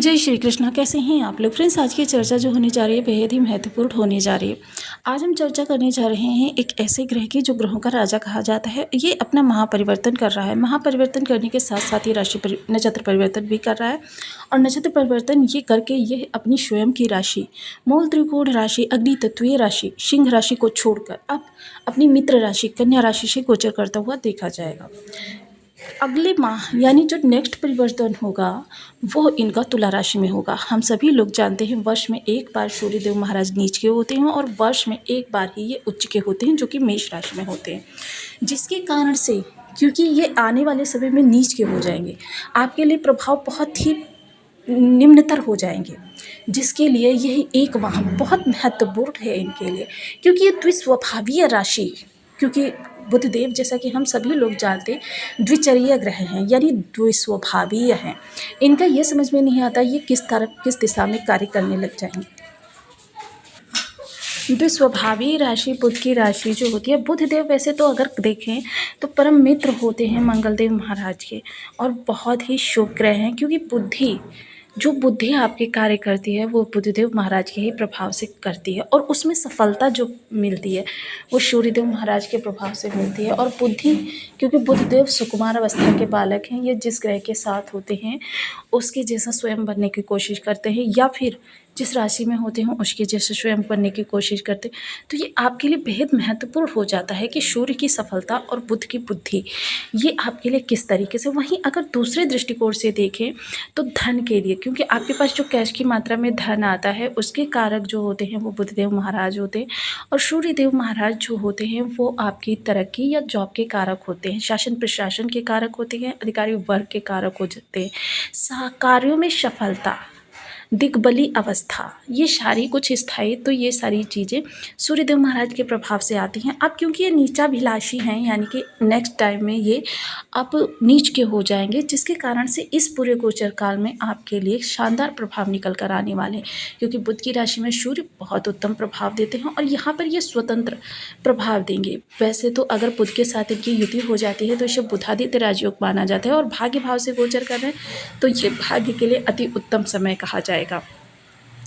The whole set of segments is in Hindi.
जय श्री कृष्णा। कैसे हैं आप लोग फ्रेंड्स। आज की चर्चा जो होने जा रही है बेहद ही महत्वपूर्ण होने जा रही है। आज हम चर्चा करने जा रहे हैं एक ऐसे ग्रह की जो ग्रहों का राजा कहा जाता है। ये अपना महापरिवर्तन कर रहा है। महापरिवर्तन करने के साथ साथ ही नक्षत्र परिवर्तन भी कर रहा है। और नक्षत्र परिवर्तन ये करके ये अपनी स्वयं की राशि मूल त्रिकोण राशि अग्नि तत्वीय राशि सिंह राशि को छोड़कर अब अपनी मित्र राशि कन्या राशि से गोचर करता हुआ देखा जाएगा। अगले माह यानी जो नेक्स्ट परिवर्तन होगा वो इनका तुला राशि में होगा। हम सभी लोग जानते हैं वर्ष में एक बार सूर्यदेव महाराज नीच के होते हैं और वर्ष में एक बार ही ये उच्च के होते हैं जो कि मेष राशि में होते हैं, जिसके कारण से क्योंकि ये आने वाले समय में नीच के हो जाएंगे आपके लिए प्रभाव बहुत ही निम्नतर हो जाएंगे, जिसके लिए यह एक माह बहुत महत्वपूर्ण है इनके लिए। क्योंकि ये द्विस्वभावीय राशि, क्योंकि बुधदेव जैसा कि हम सभी लोग जानते हैं द्विचरीय ग्रह हैं यानी द्विस्वभावीय हैं। इनका ये समझ में नहीं आता ये किस तरफ किस दिशा में कार्य करने लग जाएंगे। द्विस्वभावी राशि बुध की राशि जो होती है, बुधदेव वैसे तो अगर देखें तो परम मित्र होते हैं मंगलदेव महाराज के और बहुत ही शुभ ग्रह हैं। क्योंकि बुद्धि आपके कार्य करती है वो बुधदेव महाराज के ही प्रभाव से करती है और उसमें सफलता जो मिलती है वो सूर्यदेव महाराज के प्रभाव से मिलती है। और बुद्धि क्योंकि बुधदेव सुकुमार अवस्था के बालक हैं, ये जिस ग्रह के साथ होते हैं उसके जैसा स्वयं बनने की कोशिश करते हैं या फिर जिस राशि में होते हैं उसके जैसे स्वयं बनने की कोशिश करते हैं। तो ये आपके लिए बेहद महत्वपूर्ण हो जाता है कि सूर्य की सफलता और बुध की बुद्धि ये आपके लिए किस तरीके से। वहीं अगर दूसरे दृष्टिकोण से देखें तो धन के लिए, क्योंकि आपके पास जो कैश की मात्रा में धन आता है उसके कारक जो होते हैं वो बुधदेव महाराज होते हैं और सूर्यदेव महाराज जो होते हैं वो आपकी तरक्की या जॉब के कारक होते हैं, शासन प्रशासन के कारक होते हैं, अधिकारी वर्ग के कारक हो जाते हैं, कार्यों में सफलता, दिग्बली अवस्था, ये सारी कुछ स्थायी। तो ये सारी चीज़ें सूर्यदेव महाराज के प्रभाव से आती हैं। अब क्योंकि ये नीचाभिलाषी हैं यानी कि नेक्स्ट टाइम में ये अब नीच के हो जाएंगे, जिसके कारण से इस पूरे गोचर काल में आपके लिए शानदार प्रभाव निकल कर आने वाले हैं। क्योंकि बुध की राशि में सूर्य बहुत उत्तम प्रभाव देते हैं और यहाँ पर ये स्वतंत्र प्रभाव देंगे। वैसे तो अगर बुध के साथ इनकी युति हो जाती है तो इसे बुधादित्य राजयोग माना जाता है और भाग्य भाव से गोचर कर रहे हैं तो ये भाग्य के लिए अति उत्तम समय कहा जाएगा।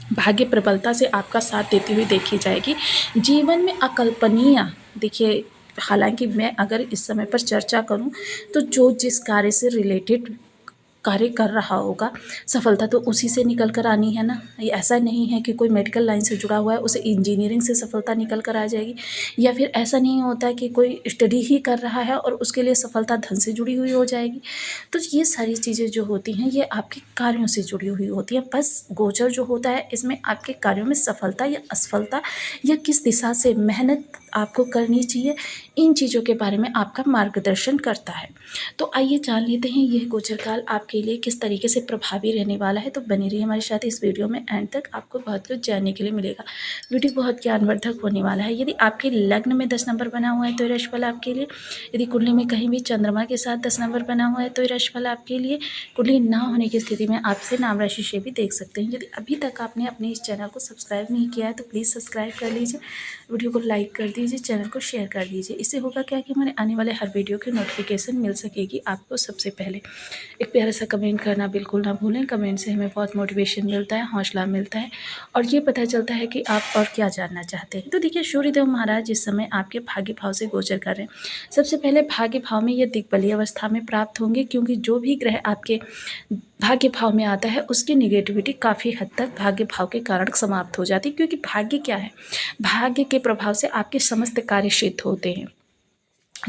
भाग्य प्रबलता से आपका साथ देती हुई देखी जाएगी। जीवन में अकल्पनीय, देखिए हालांकि मैं अगर इस समय पर चर्चा करूं तो जो जिस कार्य से रिलेटेड कार्य कर रहा होगा सफलता तो उसी से निकल कर आनी है ना। ये ऐसा नहीं है कि कोई मेडिकल लाइन से जुड़ा हुआ है उसे इंजीनियरिंग से सफलता निकल कर आ जाएगी, या फिर ऐसा नहीं होता है कि कोई स्टडी ही कर रहा है और उसके लिए सफलता धन से जुड़ी हुई हो जाएगी। तो ये सारी चीज़ें जो होती हैं ये आपके कार्यों से जुड़ी हुई होती हैं। बस गोचर जो होता है इसमें आपके कार्यों में सफलता या असफलता या किस दिशा से मेहनत आपको करनी चाहिए, इन चीज़ों के बारे में आपका मार्गदर्शन करता है। तो आइए जान लेते हैं यह गोचर काल आपके लिए किस तरीके से प्रभावी रहने वाला है। तो बने रहिए हमारे साथ इस वीडियो में, एंड तक आपको बहुत कुछ जानने के लिए मिलेगा। वीडियो बहुत ज्ञानवर्धक होने वाला है। यदि आपके लग्न में 10 नंबर बना हुआ है तो ये राशिफल आपके लिए। यदि कुंडली में कहीं भी चंद्रमा के साथ 10 नंबर बना हुआ है तो ये राशिफल आपके लिए। कुंडली ना होने की स्थिति में आपसे नाम राशि से भी देख सकते हैं। यदि अभी तक आपने अपने इस चैनल को सब्सक्राइब नहीं किया है तो प्लीज़ सब्सक्राइब कर लीजिए, वीडियो को लाइक कर दीजिए, चैनल को शेयर कर दीजिए। इससे होगा क्या कि हमारे आने वाले हर वीडियो की नोटिफिकेशन मिल सकेगी आपको सबसे पहले। एक प्यारा सा कमेंट करना बिल्कुल ना भूलें। कमेंट से हमें बहुत मोटिवेशन मिलता है, हौसला मिलता है और ये पता चलता है कि आप और क्या जानना चाहते हैं। तो देखिए सूर्यदेव महाराज इस समय आपके भाग्य भाव से गोचर कर रहे हैं। सबसे पहले भाग्य भाव में ये दिग्बलीय अवस्था में प्राप्त होंगे, क्योंकि जो भी ग्रह आपके भाग्य भाव में आता है उसकी निगेटिविटी काफ़ी हद तक भाग्य भाव के कारण समाप्त हो जाती है। क्योंकि भाग्य क्या है, भाग्य के प्रभाव से आपके समस्त कार्य सिद्ध होते हैं,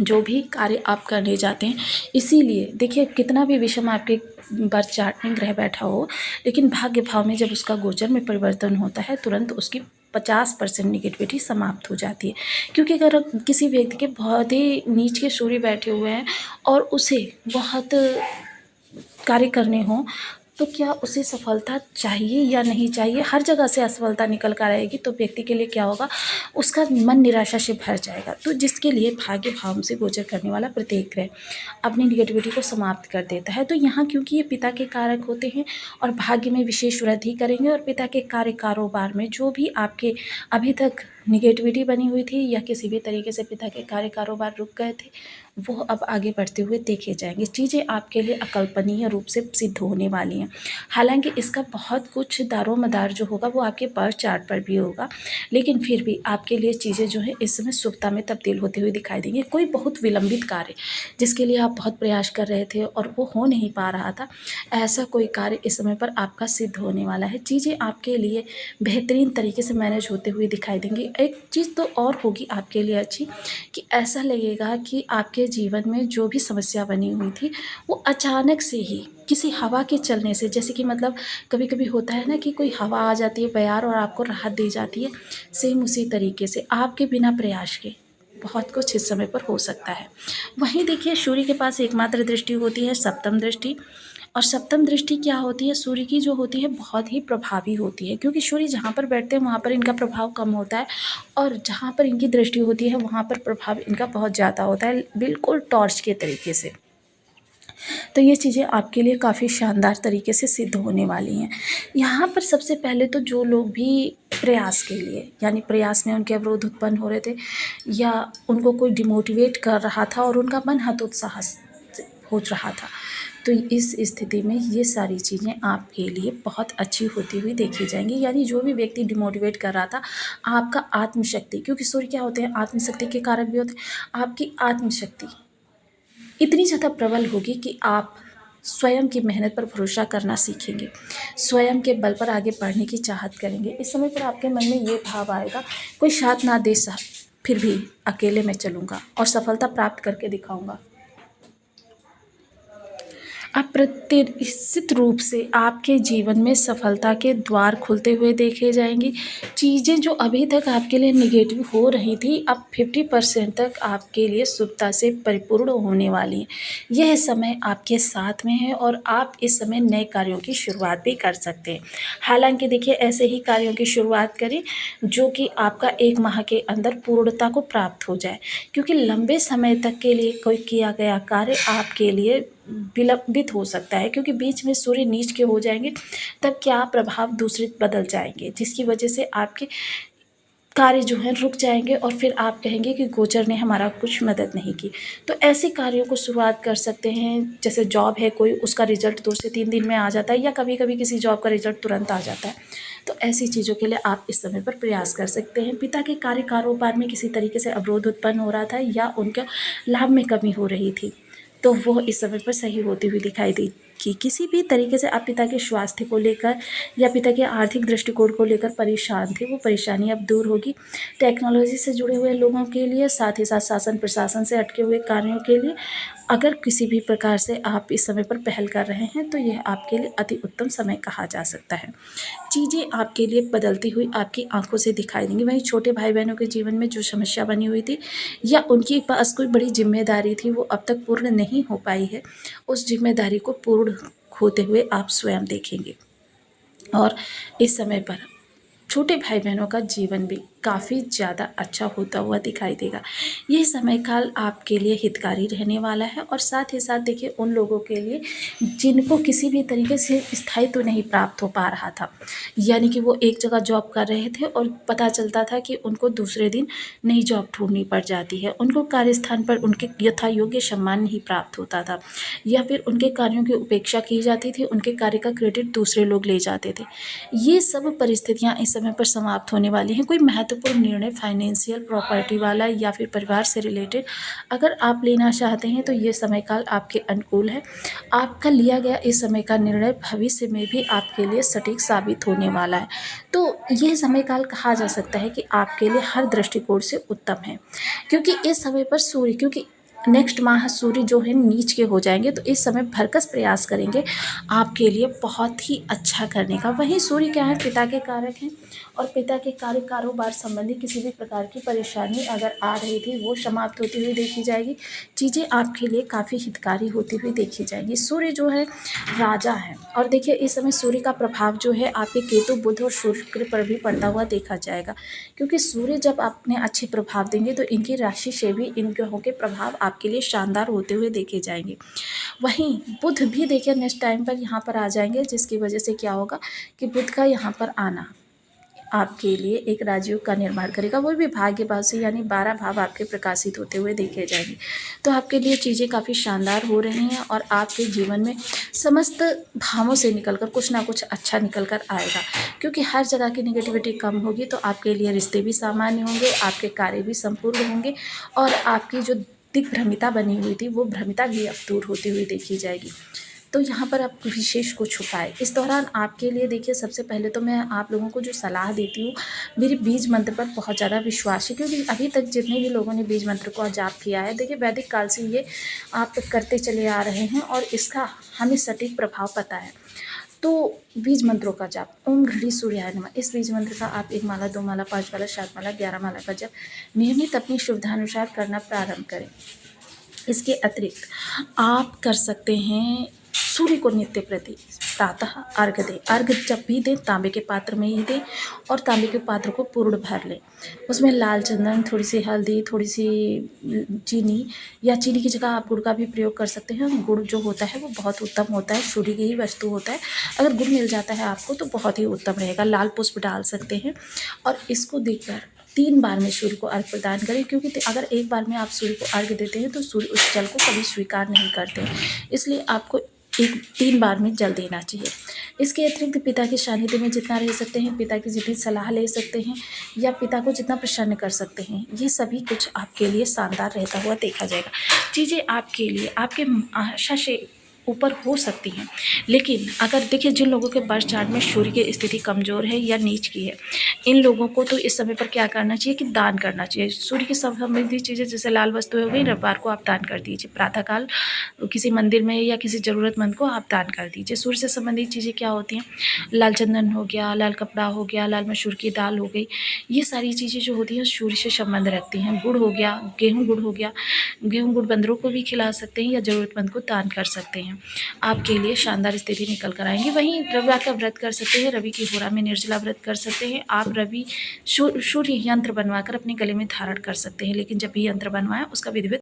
जो भी कार्य आप करने जाते हैं। इसीलिए देखिए कितना भी विषम आपके बर्थ चार्ट में ग्रह बैठा हो, लेकिन भाग्य भाव में जब उसका गोचर में परिवर्तन होता है तुरंत उसकी 50% निगेटिविटी समाप्त हो जाती है। क्योंकि अगर किसी व्यक्ति के बहुत ही नीच के सूर्य बैठे हुए हैं और उसे बहुत कार्य करने हों तो क्या उसे सफलता चाहिए या नहीं चाहिए, हर जगह से असफलता निकल कर आएगी तो व्यक्ति के लिए क्या होगा, उसका मन निराशा से भर जाएगा। तो जिसके लिए भाग्य भाव से गोचर करने वाला प्रत्येक ग्रह अपनी निगेटिविटी को समाप्त कर देता है। तो यहाँ क्योंकि ये पिता के कारक होते हैं और भाग्य में विशेष वृद्धि करेंगे और पिता के कार्य कारोबार में जो भी आपके अभी तक निगेटिविटी बनी हुई थी या किसी भी तरीके से पिता के कार्य कारोबार रुक गए थे, वो अब आगे बढ़ते हुए देखे जाएंगे। चीज़ें आपके लिए अकल्पनीय रूप से सिद्ध होने वाली हैं। हालांकि इसका बहुत कुछ दारोमदार जो होगा वो आपके बर्थ चार्ट पर भी होगा, लेकिन फिर भी आपके लिए चीज़ें जो है इस समय शुभता में तब्दील होती हुई दिखाई देंगी। कोई बहुत विलंबित कार्य जिसके लिए आप बहुत प्रयास कर रहे थे और वो हो नहीं पा रहा था, ऐसा कोई कार्य इस समय पर आपका सिद्ध होने वाला है। चीज़ें आपके लिए बेहतरीन तरीके से मैनेज होते हुए दिखाई देंगी। एक चीज़ तो और होगी आपके लिए अच्छी, कि ऐसा लगेगा कि आपके जीवन में जो भी समस्या बनी हुई थी वो अचानक से ही किसी हवा के चलने से, जैसे कि मतलब कभी कभी होता है ना कि कोई हवा आ जाती है बयार और आपको राहत दी जाती है, सेम उसी तरीके से आपके बिना प्रयास के बहुत कुछ इस समय पर हो सकता है। वहीं देखिए, सूर्य के पास एकमात्र दृष्टि होती है सप्तम दृष्टि। और सप्तम दृष्टि क्या होती है, सूर्य की जो होती है बहुत ही प्रभावी होती है, क्योंकि सूर्य जहाँ पर बैठते हैं वहाँ पर इनका प्रभाव कम होता है, और जहाँ पर इनकी दृष्टि होती है वहाँ पर प्रभाव इनका बहुत ज़्यादा होता है, बिल्कुल टॉर्च के तरीके से। तो ये चीज़ें आपके लिए काफ़ी शानदार तरीके से सिद्ध होने वाली हैं। यहाँ पर सबसे पहले तो जो लोग भी प्रयास के लिए, यानी प्रयास में उनके अवरोध उत्पन्न हो रहे थे या उनको कोई डिमोटिवेट कर रहा था और उनका मन हतोत्साह हो रहा था, तो इस स्थिति में ये सारी चीज़ें आपके लिए बहुत अच्छी होती हुई देखी जाएंगी। यानी जो भी व्यक्ति डिमोटिवेट कर रहा था, आपका आत्मशक्ति, क्योंकि सूर्य क्या होते हैं, आत्मशक्ति के कारक भी होते हैं, आपकी आत्मशक्ति इतनी ज़्यादा प्रबल होगी कि आप स्वयं की मेहनत पर भरोसा करना सीखेंगे, स्वयं के बल पर आगे बढ़ने की चाहत करेंगे। इस समय पर आपके मन में ये भाव आएगा, कोई साथ ना दे फिर भी अकेले मैं चलूँगा और सफलता प्राप्त करके दिखाऊंगा। अप्रत्याशित रूप से आपके जीवन में सफलता के द्वार खुलते हुए देखे जाएंगी। चीज़ें जो अभी तक आपके लिए निगेटिव हो रही थी, अब 50% तक आपके लिए शुभता से परिपूर्ण होने वाली हैं। यह समय आपके साथ में है और आप इस समय नए कार्यों की शुरुआत भी कर सकते हैं। हालांकि देखिए, ऐसे ही कार्यों की शुरुआत करें जो कि आपका 1 माह के अंदर पूर्णता को प्राप्त हो जाए, क्योंकि लंबे समय तक के लिए कोई किया गया कार्य आपके लिए विलंबित हो सकता है, क्योंकि बीच में सूर्य नीच के हो जाएंगे, तब क्या प्रभाव दूसरे बदल जाएंगे, जिसकी वजह से आपके कार्य जो हैं रुक जाएंगे और फिर आप कहेंगे कि गोचर ने हमारा कुछ मदद नहीं की। तो ऐसे कार्यों को शुरुआत कर सकते हैं। जैसे जॉब है कोई, उसका रिजल्ट 2 से 3 दिन में आ जाता है, या कभी कभी किसी जॉब का रिजल्ट तुरंत आ जाता है। तो ऐसी चीज़ों के लिए आप इस समय पर प्रयास कर सकते हैं। पिता के कार्य कारोबार में किसी तरीके से अवरोध उत्पन्न हो रहा था या उनके लाभ में कमी हो रही थी, तो वो इस समय पर सही होती हुई दिखाई दी। कि किसी भी तरीके से आप पिता के स्वास्थ्य को लेकर या पिता के आर्थिक दृष्टिकोण को लेकर परेशान थे, वो परेशानी अब दूर होगी। टेक्नोलॉजी से जुड़े हुए लोगों के लिए, साथ ही साथ शासन प्रशासन से अटके हुए कार्यों के लिए, अगर किसी भी प्रकार से आप इस समय पर पहल कर रहे हैं, तो यह आपके लिए अति उत्तम समय कहा जा सकता है। चीज़ें आपके लिए बदलती हुई आपकी आंखों से दिखाई देंगी। वहीं छोटे भाई बहनों के जीवन में जो समस्या बनी हुई थी या उनके पास कोई बड़ी जिम्मेदारी थी, वो अब तक पूर्ण नहीं हो पाई है, उस जिम्मेदारी को पूर्ण होते हुए आप स्वयं देखेंगे। और इस समय पर छोटे भाई बहनों का जीवन भी काफ़ी ज़्यादा अच्छा होता हुआ दिखाई देगा। यह समय काल आपके लिए हितकारी रहने वाला है, और साथ ही साथ देखिए, उन लोगों के लिए जिनको किसी भी तरीके से स्थायित्व नहीं प्राप्त हो पा रहा था, यानी कि वो एक जगह जॉब कर रहे थे और पता चलता था कि उनको दूसरे दिन नई जॉब ढूंढनी पड़ जाती है, उनको कार्यस्थान पर उनके यथा योग्य सम्मान नहीं प्राप्त होता था, या फिर उनके कार्यों की उपेक्षा की जाती थी, उनके कार्य का क्रेडिट दूसरे लोग ले जाते थे। ये सब परिस्थितियाँ इस समय पर समाप्त होने वाली हैं। कोई महत्वपूर्ण निर्णय फाइनेंशियल, प्रॉपर्टी वाला या फिर परिवार से रिलेटेड अगर आप लेना चाहते हैं, तो ये समय काल आपके अनुकूल है। आपका लिया गया इस समय का निर्णय भविष्य में भी आपके लिए सटीक साबित होने वाला है। तो यह समय काल कहा जा सकता है कि आपके लिए हर दृष्टिकोण से उत्तम है, क्योंकि इस समय पर सूर्य, क्योंकि नेक्स्ट माह सूर्य जो है नीच के हो जाएंगे, तो इस समय भरकस प्रयास करेंगे आपके लिए बहुत ही अच्छा करने का। वहीं सूर्य क्या है, पिता के कारक हैं, और पिता के कार्य कारोबार संबंधी किसी भी प्रकार की परेशानी अगर आ रही थी, वो समाप्त होती हुई देखी जाएगी। चीज़ें आपके लिए काफ़ी हितकारी होती हुई देखी जाएंगी। सूर्य जो है राजा है, और देखिए इस समय सूर्य का प्रभाव जो है आपके केतु, बुध और शुक्र पर भी पड़ता हुआ देखा जाएगा, क्योंकि सूर्य जब अपने अच्छे प्रभाव देंगे तो इनकी राशि से भी इन ग्रहों के प्रभाव आपके लिए शानदार होते हुए देखे जाएंगे। वहीं बुध भी देखिए नेक्स्ट टाइम पर यहाँ पर आ जाएंगे, जिसकी वजह से क्या होगा कि बुध का यहाँ पर आना आपके लिए एक राजयोग का निर्माण करेगा, वो भी भाग्य भाव से, यानी 12 भाव आपके प्रकाशित होते हुए देखे जाएंगे। तो आपके लिए चीज़ें काफ़ी शानदार हो रही हैं और आपके जीवन में समस्त भावों से निकलकर कुछ ना कुछ अच्छा निकल कर आएगा, क्योंकि हर जगह की निगेटिविटी कम होगी तो आपके लिए रिश्ते भी सामान्य होंगे, आपके कार्य भी संपूर्ण होंगे और आपकी जो दिग्भ्रमिता बनी हुई थी वो भ्रमिता भी अब दूर होती हुई देखी जाएगी। तो यहाँ पर आप विशेष कुछ उपाय इस दौरान आपके लिए देखिए, सबसे पहले तो मैं आप लोगों को जो सलाह देती हूँ, मेरे बीज मंत्र पर बहुत ज़्यादा विश्वास है, क्योंकि अभी तक जितने भी लोगों ने बीज मंत्र को जाप किया है, देखिए वैदिक काल से ये आप करते चले आ रहे हैं और इसका हमें सटीक प्रभाव पता है। तो बीज मंत्रों का जाप, ओम घृणी सूर्याय नमः, इस बीज मंत्र का आप 1 माला, 2 माला, 5 माला, 7 माला, 11 माला का जप नियमित अपनी सुविधानुसार करना प्रारंभ करें। इसके अतिरिक्त आप कर सकते हैं सूर्य को नित्य प्रति प्रातः अर्घ्य दें। अर्घ्य जब भी दें तांबे के पात्र में ही दें और तांबे के पात्र को पूर्ण भर लें। उसमें लाल चंदन, थोड़ी सी हल्दी, थोड़ी सी चीनी, या चीनी की जगह आप गुड़ का भी प्रयोग कर सकते हैं। गुड़ जो होता है वो बहुत उत्तम होता है, सूर्य की ही वस्तु होता है। अगर गुड़ मिल जाता है आपको तो बहुत ही उत्तम रहेगा। लाल पुष्प डाल सकते हैं और इसको देकर 3 बार में सूर्य को अर्घ्य प्रदान करें, क्योंकि अगर एक बार में आप सूर्य को अर्घ्य देते हैं तो सूर्य उस जल को कभी स्वीकार नहीं करते, इसलिए आपको 3 बार में जल देना चाहिए। इसके अतिरिक्त पिता के सानिध्य में जितना रह सकते हैं, पिता की जितनी सलाह ले सकते हैं या पिता को जितना प्रसन्न कर सकते हैं, ये सभी कुछ आपके लिए शानदार रहता हुआ देखा जाएगा। चीज़ें आपके लिए आपके आशा से ऊपर हो सकती हैं, लेकिन अगर देखिए जिन लोगों के बर्थ चार्ट में सूर्य की स्थिति कमज़ोर है या नीच की है, इन लोगों को तो इस समय पर क्या करना चाहिए कि दान करना चाहिए। सूर्य की संबंधित चीज़ें जैसे लाल वस्तु हो गई, रविवार को आप दान कर दीजिए। प्रातःकाल किसी मंदिर में या किसी ज़रूरतमंद को आप दान कर दीजिए। सूर्य से संबंधित चीज़ें क्या होती हैं, लाल चंदन हो गया, लाल कपड़ा हो गया, लाल मसूर की दाल हो गई, ये सारी चीज़ें जो होती हैं सूर्य से संबंध रखती हैं। गुड़ हो गया, गेहूँ गुड़ हो गया, गेहूँ गुड़ बंदरों को भी खिला सकते हैं या ज़रूरतमंद को दान कर सकते हैं। आपके लिए शानदार स्थिति निकल कर आएंगी। वहीं रविवार का व्रत कर सकते हैं, रवि की होरा में निर्जला व्रत कर सकते हैं। आप रवि सूर्य यंत्र बनवाकर अपने गले में धारण कर सकते हैं, लेकिन जब भी यंत्र बनवाएं उसका विधिवत